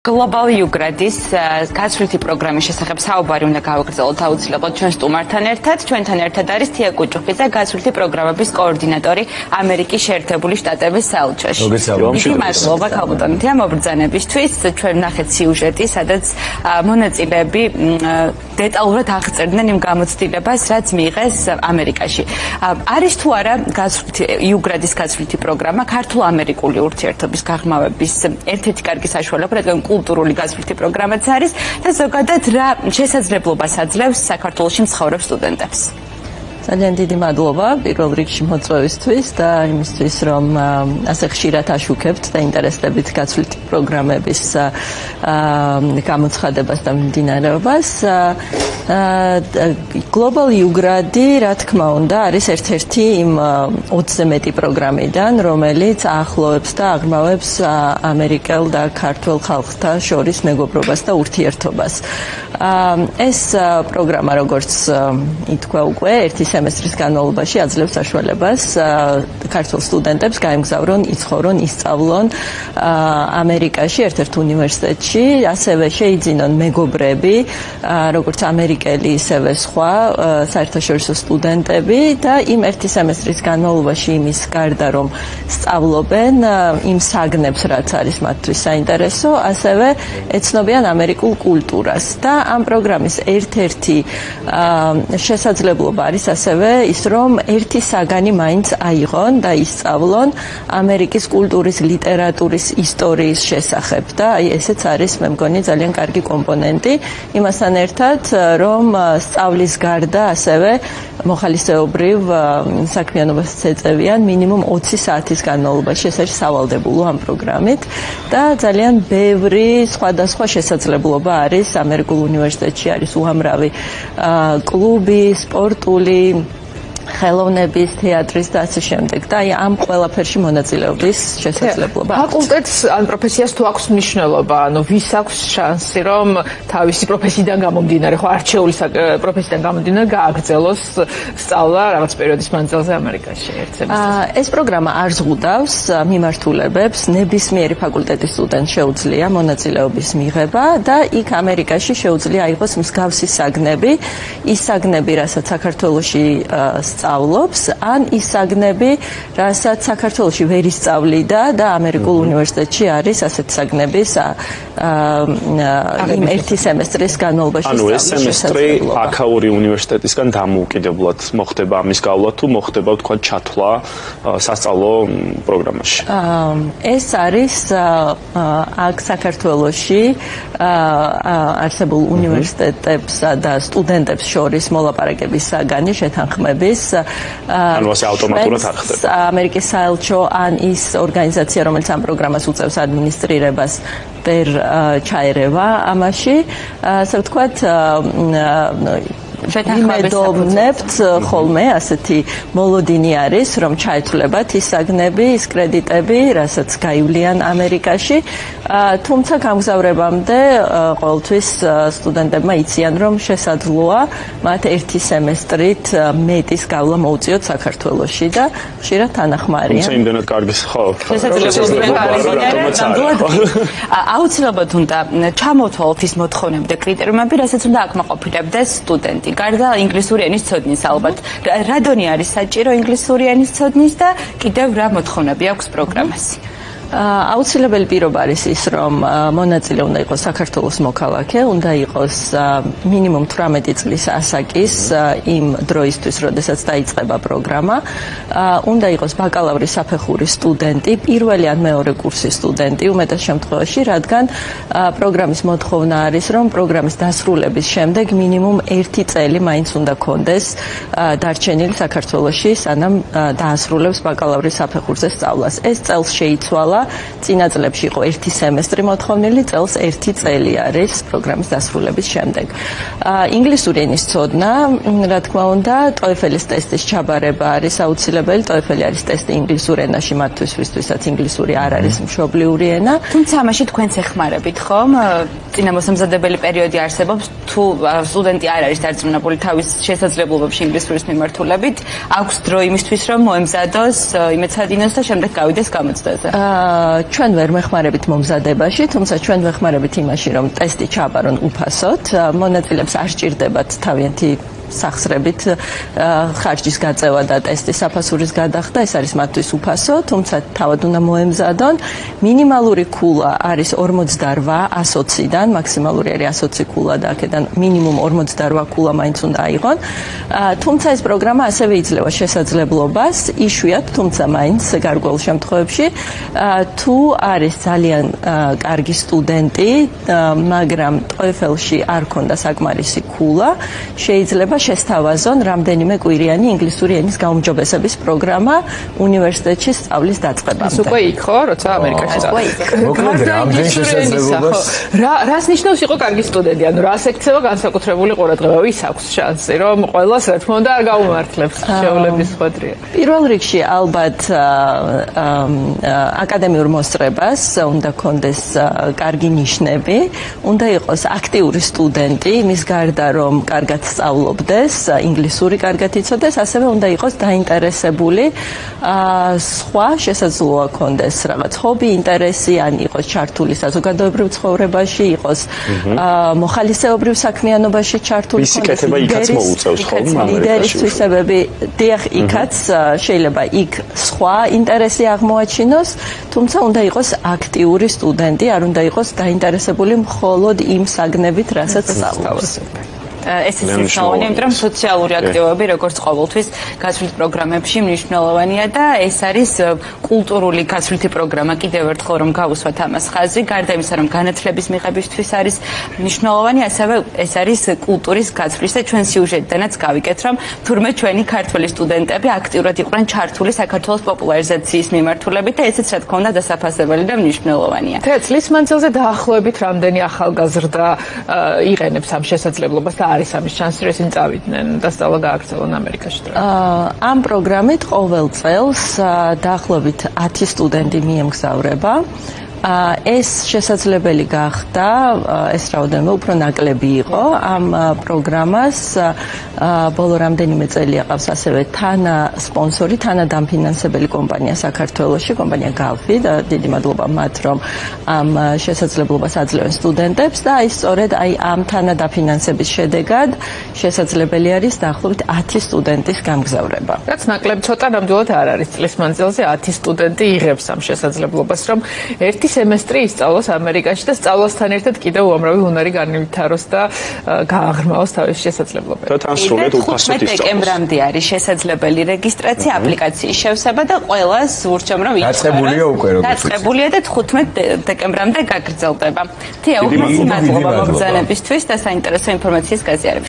Global Ugratis გასვლითი პროგრამის შესახებ საუბარი უნდა გავაგრძელოთ აუცილებლად ჩვენ სტუმართან ერთად. ჩვენთან ერთად არის თია კუჭუხიძე, გასვლითი პროგრამების კოორდინატორი ამერიკის შეერთებული შტატების საელჩოში. Დიდი მადლობა ქალბატონი თია მობრძანებისთვის. ჩვენ ვნახეთ სიუჟეტი, სადაც მონაწილეები დეტალურად აღწერდნენ იმ გამოცდილებას, რაც მიიღეს ამერიკაში. არის თუ არა Ugratis გასვლითი პროგრამა ქართულ-ამერიკული ურთიერთობის გაღრმავების ერთ-ერთი კარგი საშუალება, რადგან კულტურული გასვლითი პროგრამაც არის და ზოგადად რა შესაძლებლობას აძლევს საქართველოში მცხოვრებ სტუდენტებს. ძალიან დიდი მადლობა პირველ რიგში მოწვევისთვის და იმისთვის რომ ასე ხშირად აშუქებთ და ინტერესდებით გასვლითი პროგრამების გამოცხადებას და მიმდინარეობას. Global Ugradi, რა თქმა უნდა, არის ერთ-ერთი იმ 20-ზე მეტი პროგრამიდან, რომელიც აახლოებს და აღრმავებს ამერიკელ და ქართველ ხალხთა შორის მეგობრობას და ურთიერთობას. ეს პროგრამა, როგორც ითქვა უკვე, ერთი სემესტრის განმავლობაში აძლევს საშუალებას ქართულ სტუდენტებს გაემგზავრონ, იცხოვრონ, ისწავლონ ამერიკაში, ერთ-ერთ უნივერსიტეტში, ასევე შეიძინონ მეგობრები, როგორც ამერიკელი, ისევე სხვა საერთაშორისო სტუდენტები და იმ ერთი სემესტრის განმავლობაში იმის გარდა, რომ სწავლობენ იმ საგნებს, რაც არის მათთვის საინტერესო, ასევე ეცნობიან ამერიკულ კულტურას და ამ პროგრამის ერთ-ერთი შესაძლებლობა არის ასევე ის, რომ ერთი საგანი მაინც აიღონ და ისწავლონ ამერიკის კულტურის, ლიტერატურის, ისტორიის შესახებ და აი ესეც არის, მე მგონი, ძალიან კარგი კომპონენტი იმასთან ერთად, რომ სწავლის გარდა ასევე მოხალისეობრივ საქმიანობას ეწევიან მინიმუმ 20 საათის განმავლობაში. ეს არის სავალდებულო ამ პროგრამით და ძალიან ბევრი სხვადასხვა შესაძლებლობა არის ამერიკულ უნივერსიტეტში, არის უამრავი კლუბი, სპორტული ხელოვნების, თეატრის და ასე შემდეგ და აი ამ ყველაფერში მონაწილეობის შესაძლებლობა. ფაკულტეტს ან პროფესიას თუ აქვს მნიშვნელობა, ანუ ვის აქვს შანსი, რომ თავისი პროფესიიდან გამომდინარე, ხო არჩეული პროფესიიდან გამომდინარე გააგრძელოს სწავლა რაღაც პერიოდის მანძილზე ამერიკაში ერთ სემესტრში. ეს პროგრამა არ ზღუდავს მიმართულებებს, ნებისმიერი ფაკულტეტის სტუდენტს შეუძლია მონაწილეობის მიღება და იქ ამერიკაში შეუძლია აიღოს მსგავსი საგნები, ის საგნები, რასაც საქართველოში სწავლობს, ან ის საგნები, რასაც საქართველოში ვერ ისწავლიდა და ამერიკულ უნივერსიტეტში არის ასეთ საგნების იმ ერთი სემესტრის განმავლობაში ანუ ეს სემესტრი აქაური უნივერსიტეტისგან დამოუკიდებლად მოხდება ამის გავლა თუ მოხდება თქვა ჩათვლა სასწავლო პროგრამაში. ეს არის აქ საქართველოში არსებულ უნივერსიტეტებსა და სტუდენტებს შორის მოლაპარაკების საგანი შეთანხმების ანუ ასე ავტომატურად არ ხდება. ამერიკის საელჩო ან ის ორგანიზაცია, რომელიც ამ პროგრამას უწევს ადმინისტრირებას, ვერ ჩაერევა ამაში. ასე ვთქვათ, იმედოვნებთ ხოლმე ასეთი მოლოდინი არის, რომ ჩაეთვლებათ ის საგნები, ის კრედიტები, რასაც გაივლიან ამერიკაში. თუმცა გამგზავრებამდე ყოველთვის სტუდენტებმა იციან, რომ შესაძლოა მათ ერთი სემესტრით მეტის გავლა მოუწიოთ საქართველოში და ხშირად თანახმარია. თუმცა იმდენად კარგი ხო. აუცილებლად უნდა ჩამოთვალოთ ის მოთხოვნები და კრიტერიუმები, რასაც უნდა აკმაყოფილებდეს სტუდენტი. გარდა ინგლისური ენის ცოდნის ალბათ. რადონი არის საჭირო ინგლისური ენის ცოდნის და კიდევ რა მოთხოვნები აქვს პროგრამას? აუცილებელი პირობა არის ის, რომ მონაწილე უნდა იყოს საქართველოს მოქალაქე, უნდა იყოს მინიმუმ 18 წლის ასაკის იმ დროისთვის, როდესაც დაიწყება პროგრამა, უნდა იყოს ბაკალავრის საფეხურის სტუდენტი, პირველი ან მეორე კურსის სტუდენტი უმეტეს შემთხვევაში, რადგან პროგრამის მოთხოვნა არის, რომ პროგრამის დასრულების შემდეგ მინიმუმ 1 წელი მაინც უნდა კონდეს დარჩენილი საქართველოში, სანამ დაასრულებს ბაკალავრის საფეხურზე სწავლას. ეს წელს შეიცვალა. წინა წლებში იყო ერთი სემესტრი მოთხოვნილი, წელს 1 წელი არის პროგრამის დასრულების შემდეგ. ინგლისური ენის ცოდნა, რა თქმა უნდა, TOEFL-ის ტესტის ჩაბარება არის აუცილებელი. TOEFL არის ტესტი ინგლისურ ენაში მათთვის, ვისთვისაც ინგლისური არ არის მშობლიური ენა. თუმცა ამაში თქვენც ეხმარებით, ხომ? წინამოსამზადებელი პერიოდი არსებობს, თუ სტუდენტი არ არის დარწმუნებული თავის შესაძლებლობებში ინგლისურის მიმართულებით, აქვს დრო იმისთვის, რომ მოემზადოს, იმეცადინოს და შემდეგ გავიდეს გამოცდაზე. ჩვენ ვერ მეხმარებით მომზადებაში, თუმცა ჩვენ ვეხმარებით იმაში, რომ ტესტი ჩააბარონ უფასოდ. მონაწილეებს არ სჭირდებათ თავიანთი სახსრებით ხარჯის გაწევა და ტესტის საფასურის გადახდა, ეს არის მათთვის უფასო, თუმცა თავად უნდა მოემზადონ. მინიმალური ქულა არის 48-120-დან, მაქსიმალური არის 120 ქულა და აქედან მინიმუმ 48 ქულა მაინც უნდა აიღონ. თუმცა ეს პროგრამა ასევე იძლევა შესაძლებლობას, იშვიათ, თუმცა მაინც გარკვეულ შემთხვევებში, თუ არის ძალიან კარგი სტუდენტი, მაგრამ TOEFL-ში არ ქონდა საკმარისი ქულა, შეიძლება შესთავაზონ რამდენიმე კვირიანი ინგლისური ენის გაუმჯობესების პროგრამა უნივერსიტეტში სწავლის დაწყებამდე. ეს უკვე იქ ხო, როცა ამერიკაში წავიდა. მოკლედ რამდენი შესაძლებლობას რას ნიშნავს იყო კარგი სტუდენტი? ანუ რას ექცევა განსაკუთრებული ყურადღება? ვის აქვს შანსი, რომ ყველას რა თქმა უნდა არ გაუმართლებს შეუძლების ხვედრია? პირველ რიგში ალბათ აკადემიურ მოსწრებას უნდა კონდეს კარგი ნიშნები, უნდა იყოს აქტიური სტუდენტი, იმის გარდა რომ კარგად სწავლობდეს, ინგლისური კარგად იცოდეს, ასევე უნდა იყოს დაინტერესებული სხვა შესაძლოა კონდეს რაღაც ჰობი, ინტერესი, ან იყოს ჩართული საზოგადოებრივ ცხოვრებაში, იყოს მოხალისეობრივ საქმიანობაში ჩართული, ვისი კეთება იქაც მოუწევს ხოლმე ლიდერის თვისებები, დიახ, იქაც შეიძლება იქ სხვა ინტერესი აღმოაჩინოს, თუმცა უნდა იყოს აქტიური სტუდენტი, არ უნდა იყოს დაინტერესებული მხოლოდ იმ საგნებით, რასაც სწავლობს. ეს მნიშვნელოვანია, იმიტომ რომ სოციალური აქტივობები, როგორც ყოველთვის, გასვლით პროგრამებში მნიშვნელოვანია და ეს არის კულტურული გასვლითი პროგრამა. კიდევ ერთხელ რომ გავუსვათ ამას ხაზი, გარდა იმისა, რომ განათლების მიღებისთვის არის მნიშვნელოვანი, ასევე ეს არის კულტურის გასვლის და ჩვენ სიუჟეტიდანაც გავიკეთ, რომ თურმე ჩვენი ქართველი სტუდენტები აქტიურად იყვნენ ჩართული საქართველოს პოპულარიზაციის მიმართულებით და ესეც რა თქმა უნდა დასაფასებელი და მნიშვნელოვანია. წლის მანძილზე დაახლოებით რამდენი ახალგაზრდა იყენებს ამ შესაძლებლობას და არის ამის შანსი, რომ ისინი წავიდნენ და სწავლა გააგრძელონ ამერიკაში? ამ პროგრამით ყოველ წელს დაახლოებით 10 სტუდენტი მიემგზავრება. ეს შესაძლებელი გახდა, ეს რაოდენობა უფრო ნაკლები იყო. ამ პროგრამას ბოლო რამდენიმე წელი აყავს ასევე თანა სპონსორი, თანა დამფინანსებელი კომპანია საქართველოში, კომპანია Galfi და დიდი მადლობა მათ, რომ ამ შესაძლებლობას აძლევენ სტუდენტებს და აი სწორედ ამ თანა დაფინანსების შედეგად შესაძლებელი არის დაახლოებით 10 სტუდენტის გამგზავრება. რაც ნაკლები ცოტა ნამდვილად არ არის. წლის მანძილზე 10 სტუდენტი იღებს ამ შესაძლებლობას, რომ ერთი სემესტრი ისწავლოს ამერიკაში და სწავლასთან ერთად კიდევ უამრავი უნარი განივითაროს და გააღრმაოს თავის შესაძლებლობები. და თან სრულად უფასოდ ისწავლოს. დეკემბრამდე არის შესაძლებელი რეგისტრაცია, აპლიკაციის შევსება და ყველას ვურჩევ რომ დაწყებულია უკვე როგორც დაწყებულია და 15 დეკემბრამდე გაგრძელდება. თია, უფრო მადლობა მოგზაურობისთვის და საინტერესო ინფორმაციის გაზიარებისთვის.